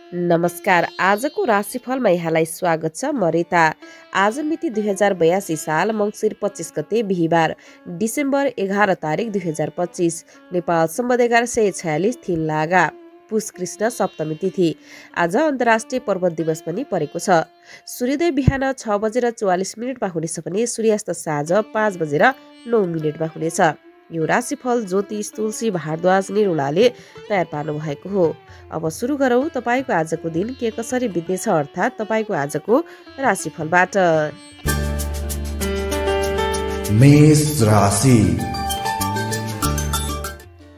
नमस्कार। आजको राशिफलमा यहाँलाई स्वागत छ। म रिता। आज मिति 2082 साल मङ्सिर 25 गते बिहिबार, डिसेम्बर 11 तारिक 2025, नेपाल सम्बत 1146 थिन लागा, पुष कृष्ण सप्तमी तिथि। आज अन्तर्राष्ट्रिय पर्वत दिवस पनि परेको छ। सूर्योदय बिहान 6:44 हुनेछ भने सूर्यास्त साँझ 5:09 हुनेछ। यो राशिफल ज्योतिष तुलसी भारद्वाज निरुलाले तयार पार्नु भएको हो। अब सुरु गरौँ तपाईको आजको दिन के कसरी बित्नेछ, अर्थात् तपाईको आजको राशिफलबाट। मेष राशि।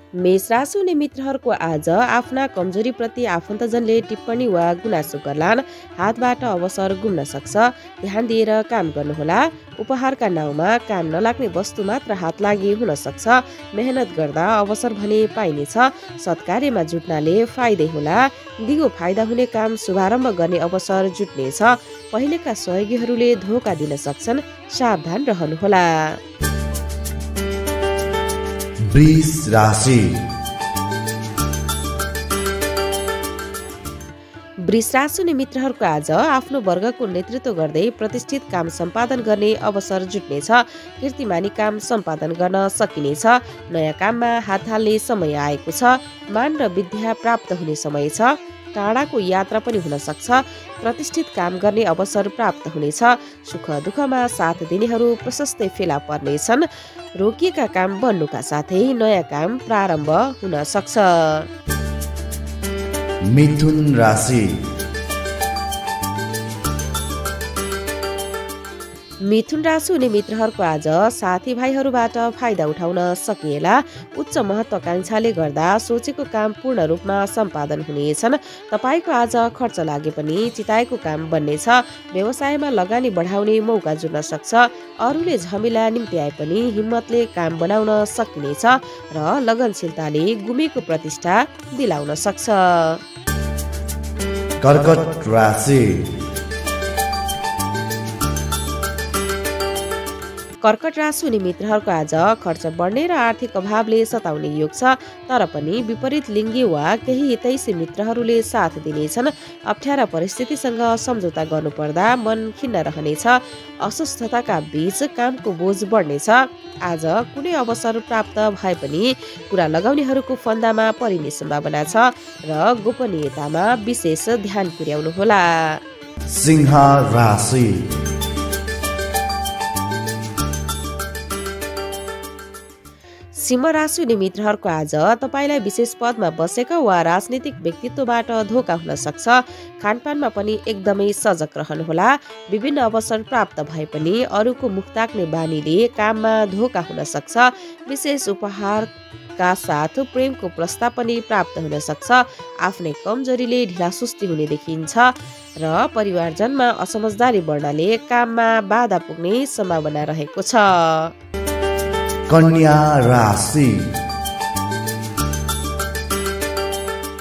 मेष राशि हुने मित्रहरूको आज आफ्ना कमजोरीप्रति आफन्तजनले टिप्पणी वा गुनासो गर्लान्। हातबाट अवसर गुम्न सक्छ। ध्यान दिएर काम गर्नुहोला। उपहारका नाउँमा काम नलाग्ने वस्तु मात्र हात लागि हुन सक्छ। मेहनत गर्दा अवसर भने पाइनेछ। सत्कार्यमा जुट्नाले फाइदै होला। दिगो फाइदा हुने काम शुभारम्भ गर्ने अवसर जुट्नेछ। पहिलेका सहयोगीहरूले धोका दिन सक्छन्, सावधान रहनुहोला। वृष राशि। वृष राशि हुने मित्रहरूको आज आफ्नो वर्गको नेतृत्व गर्दै प्रतिष्ठित काम सम्पादन गर्ने अवसर जुट्नेछ। कीर्तिमानी काम सम्पादन गर्न सकिनेछ। नयाँ काममा हात हाल्ने समय आएको छ। मान र विद्या प्राप्त हुने समय छ। टाढाको यात्रा पनि हुन सक्छ। प्रतिष्ठित काम गर्ने अवसर प्राप्त हुनेछ। सुख दुःखमा साथ दिनेहरू प्रशस्तै फेला पर्नेछन्। रोकिएका काम बन्नुका साथै नयाँ काम प्रारम्भ हुन सक्छ। मिथुन राशि। मिथुन राशि हुने मित्रहरूको आज साथीभाइहरूबाट फाइदा उठाउन सकिएला। उच्च महत्वाकांक्षाले गर्दा सोचेको काम पूर्ण रूपमा सम्पादन हुनेछन्। तपाईँको आज खर्च लागे पनि चिताएको काम बन्नेछ। व्यवसायमा लगानी बढाउने मौका जुट्न सक्छ। अरूले झमेला निम्त्याए पनि हिम्मतले काम बनाउन सकिनेछ र लगनशीलताले गुमेको प्रतिष्ठा दिलाउन सक्छ। कर्कट राशि। कर्कट राशि हुने मित्रहरूको आज खर्च बढ्ने र आर्थिक अभावले सताउने योग छ। तर पनि विपरीत लिङ्गी वा केही हितैषी मित्रहरूले साथ दिनेछन्। अप्ठ्यारा परिस्थितिसँग सम्झौता गर्नुपर्दा मन खिन्न रहनेछ। अस्वस्थताका बीच कामको बोझ बढ्नेछ। आज कुनै अवसर प्राप्त भए पनि कुरा लगाउनेहरूको फन्दामा परिने सम्भावना छ र गोपनीयतामा विशेष ध्यान पुर्याउनुहोला। सिंह राशि। सिंह राशि हुने मित्रहरूको आज तपाईँलाई विशेष पदमा बसेका वा राजनीतिक व्यक्तित्वबाट धोका हुन सक्छ। खानपानमा पनि एकदमै सजग रहनुहोला। विभिन्न अवसर प्राप्त भए पनि अरूको मुख ताक्ने बानीले काममा धोका हुन सक्छ। विशेष उपहारका साथ प्रेमको प्रस्ताव पनि प्राप्त हुन सक्छ। आफ्नै कमजोरीले ढिलासुस्ती हुने देखिन्छ र परिवारजनमा असमझदारी बढ्नाले काममा बाधा पुग्ने सम्भावना रहेको छ। कन्या राशि।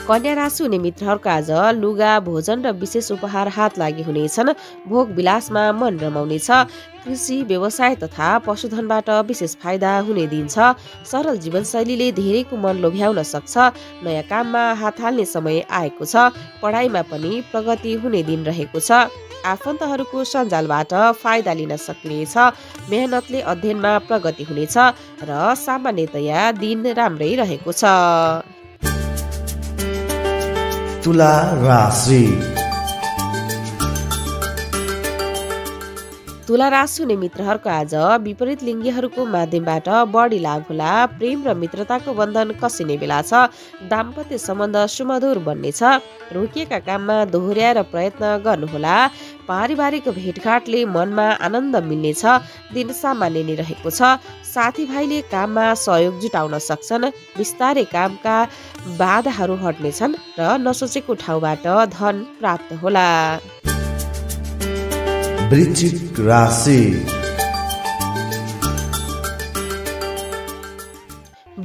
कन्या राशि हुने मित्रहरूको आज लुगा, भोजन र विशेष उपहार हात लागि हुनेछन्। भोग विलासमा मन रमाउनेछ। कृषि, व्यवसाय तथा पशुधनबाट विशेष फाइदा हुने दिन छ। सरल जीवनशैलीले धेरैको मन लोभ्याउन सक्छ। नयाँ काममा हात हाल्ने समय आएको छ। पढाइमा पनि प्रगति हुने दिन रहेको छ। आफन्तहरूको सञ्जालबाट फाइदा लिन सकिनेछ। मेहनतले अध्ययनमा प्रगति हुनेछ र सामान्यतया दिन राम्रै रहेको छ। तुला राशि। तुला राशि हुने मित्रहरूको आज विपरीत लिङ्गीहरूको माध्यमबाट बढी लाभ होला। प्रेम र मित्रताको बन्धन कसिने बेला छ। दाम्पत्य सम्बन्ध सुमधुर बन्नेछ। रोकिएका काममा दोहोर्याएर प्रयत्न गर्नुहोला। पारिवारिक भेटघाटले मनमा आनन्द मिल्नेछ। दिन सामान्य नै रहेको छ। साथीभाइले काममा सहयोग जुटाउन सक्छन्। बिस्तारै कामका बाधाहरू हट्नेछन् र नसोचेको ठाउँबाट धन प्राप्त होला। वृश्चिक राशि।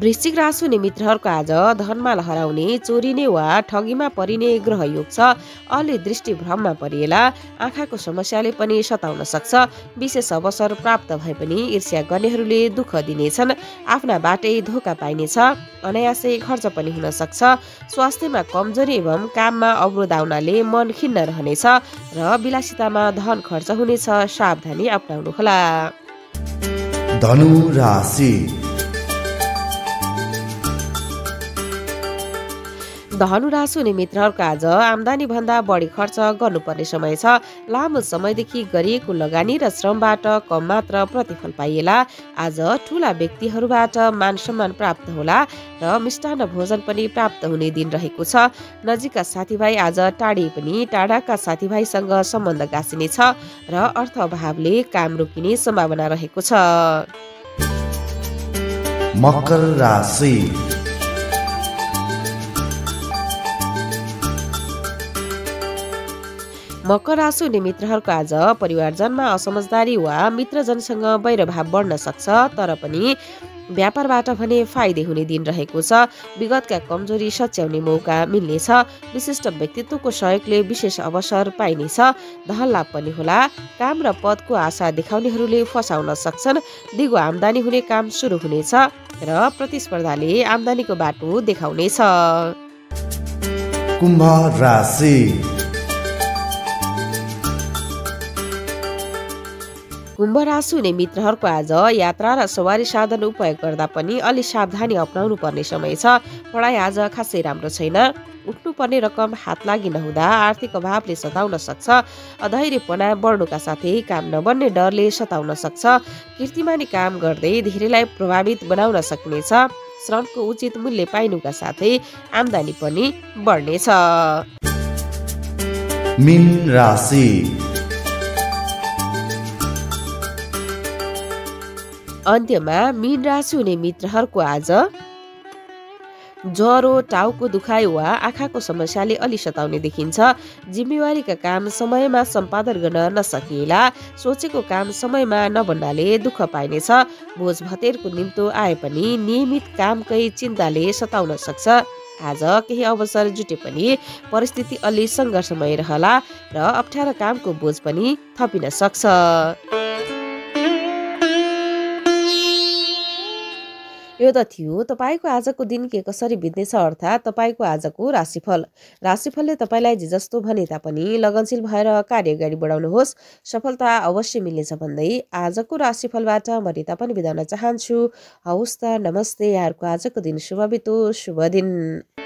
वृश्चिक राशि हुने मित्रहरूको आज धनमा हराउने, चोरिने वा ठगीमा परिने ग्रह योग छ। अलि दृष्टि भ्रममा परिएला आँखाको समस्याले पनि सताउन सक्छ। विशेष अवसर प्राप्त भए पनि ईर्ष्या गर्नेहरूले दुःख दिनेछन्। आफ्नाबाटै धोका पाइनेछ। अनायासै खर्च पनि हुन सक्छ। स्वास्थ्यमा कमजोरी एवं काममा अवरोध आउनाले मन खिन्न रहनेछ र विलासितामा धन खर्च हुनेछ। सावधानी अपनाउनुहोला। धनु राशि। धनु राशि हुने मित्रहरूको आज आम्दानी भन्दा बढी खर्च गर्नुपर्ने समय छ। लामो समयदेखि गरिएको लगानी र श्रमबाट कम मात्र प्रतिफल पाइएला। आज ठुला व्यक्तिहरूबाट मान सम्मान प्राप्त होला र मिष्टान्न भोजन पनि प्राप्त हुने दिन रहेको छ। नजिकका साथीभाइ आज टाढी पनि टाढाका साथीभाइसँग सम्बन्ध गाँसिनेछ र अर्थ अभावले काम रोकिने सम्भावना रहेको छ। मकर राशि। मकर राशि हुने मित्रहरूको आज परिवारजनमा असमझदारी वा मित्रजनसँग वैरभाव बढ्न सक्छ। तर पनि व्यापारबाट भने फाइदे हुने दिन रहेको छ। विगतका कमजोरी सच्याउने मौका मिल्नेछ। विशिष्ट व्यक्तित्वको सहयोगले विशेष अवसर पाइनेछ। धन लाभ पनि होला। काम र पदको आशा देखाउनेहरूले फसाउन सक्छन्। दिगो आम्दानी हुने काम सुरु हुनेछ र प्रतिस्पर्धाले आम्दानीको बाटो देखाउनेछ। कुम्भ राशि। कुम्भ राशि हुने मित्रहरूको आज यात्रा र सवारी साधन उपयोग गर्दा पनि अलि सावधानी अपनाउनु पर्ने समय छ। पढाइ आज खासै राम्रो छैन। उठ्नुपर्ने रकम हात लागि नहुँदा आर्थिक अभावले सताउन सक्छ। अधैर्यपना बढ्नुका साथै काम नबन्ने डरले सताउन सक्छ। कीर्तिमानी काम गर्दै धेरैलाई प्रभावित बनाउन सक्नेछ। श्रमको उचित मूल्य पाइनुका साथै आम्दानी पनि बढ्नेछ। मीन राशि। अन्त्यमा मीन राशि हुने मित्रहरूको आज ज्वरो, टाउको दुखाइ वा आँखाको समस्याले अलि सताउने देखिन्छ। जिम्मेवारीका काम समयमा सम्पादन गर्न नसकिएला। सोचेको काम समयमा नबन्नाले दुःख पाइनेछ। बोझ भतेरको निम्तो आए पनि नियमित कामकै चिन्ताले सताउन सक्छ। आज केही अवसर जुटे पनि परिस्थिति अलि सङ्घर्षमय रहला र अप्ठ्यारो कामको बोझ पनि थपिन सक्छ। यो त थियो तपाईँको आजको दिन के कसरी बित्नेछ अर्थात् तपाईँको आजको राशिफल। राशिफलले तपाईँलाई जे जस्तो भने तापनि लगनशील भएर कार्य अगाडि बढाउनुहोस्। सफलता अवश्य मिल्नेछ भन्दै आजको राशिफलबाट म रिता पनि बिदा हुन चाहन्छु। हवस् त, नमस्ते। यहाँहरूको आजको दिन शुभ बितोस्। शुभ दिन।